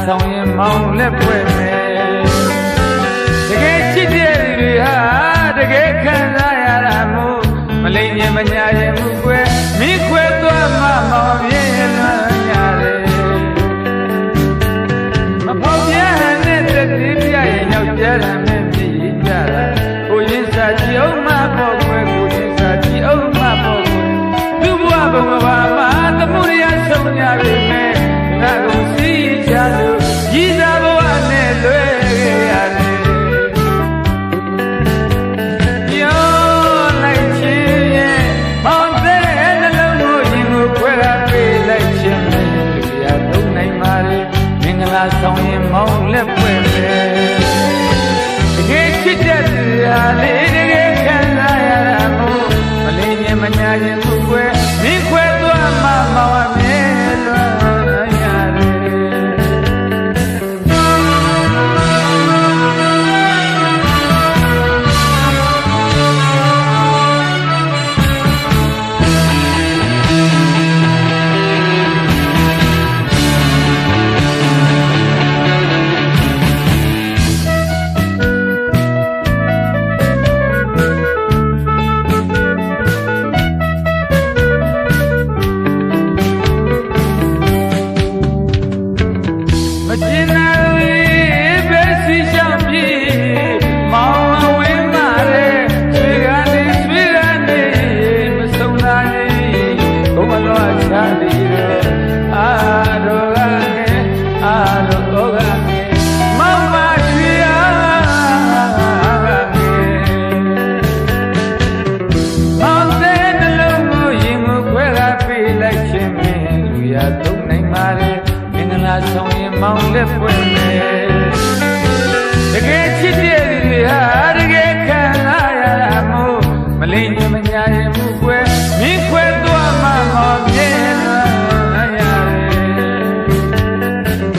ဆောင်ရင်မောင်းလက်ပွဲမယ်တကယ်ချစ်တဲ့လူဟာတကယ်ခံစားရတာမို့မလိမ့်ရင်မညာရင်မှုကွယ်မင်းခွဲသွားမှမောင်ပြင်းလွမ်းရတယ်မဖောက်ပြန်တဲ့တတိပြရဲ့ရောက်ကြတာနဲ့ပြည့်ကြတာကိုရင်းစားကြည့်အောင်မပေါ့ကွယ်ကိုရင်းစားကြည့်အောင်မပေါ့ကွယ်သူ့ဘဝဘုံဘာမှာသမှုရဆုံးရပြီမဲ့ငါကိုစီးချလို့ရည်စားဘဝနဲ့လွဲခဲ့ရတယ်ပြောလိုက်ခြင်းရဲ့မောင်တဲ့နှလုံးကိုရင်ကိုခွဲရပေးလိုက်ခြင်းနဲ့လူရသုံးနိုင်ပါလေမင်္ဂလာဆောင်ရင်မောင်လက်ပွင့်မယ်တကယ်ချစ်တဲ့သူဟာလေတကယ်ခံစားရတာမို့မလင်းရင်မညာရင်သူခွဲမင်းခွဲသွားမှမောင်အမြဲလွမ်းဆောင်ရင်မောင်လက်ပွင့်မယ်တကယ်ချစ်တဲ့လူတွေဟာတကယ်ခံစားရတာမို့မလိမ့်ရင်မညာရင်မှုကွယ်မင်းခွဲသွားမှမောင်ပြင်းလွမ်းရတယ်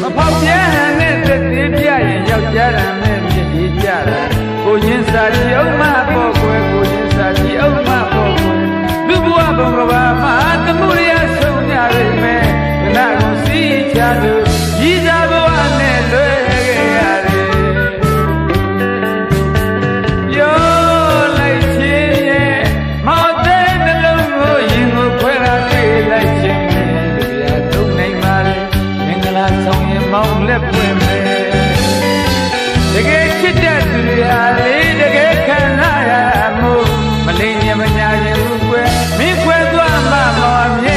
မဖောက်ပြန်တဲ့တတိပြရင်ယောက်ျားတမ်းနဲ့မြည်ကြီးကြတာကိုရင်းစားကြည့်အောင်မပေါ့ကွယ်ကိုရင်းစားကြည့်အောင်မပေါ့ကွယ်လူဘဝဘုံကဘာမှသမှုရဆုံးရပြီမဲ့ငါကိုစီးချလို့ရည်စားဘဝနဲ့လွဲခဲ့ရတယ်ပြောလိုက်ခြင်းရဲ့မောင်တဲ့နှလုံးကိုရင်ကိုခွဲရပေးလိုက်ခြင်းနဲ့လူရသုံးနိုင်ပါလေမင်္ဂလာဆောင်ရင်မောင်လက်ပွင့်မယ်တကယ်ချစ်တဲ့သူတွေဟာလေတကယ်ခံရမှုမလိမ့်ရင်မညာရင်ဘူးကွယ်မင်းခွဲသွားမှမောင်အမြဲ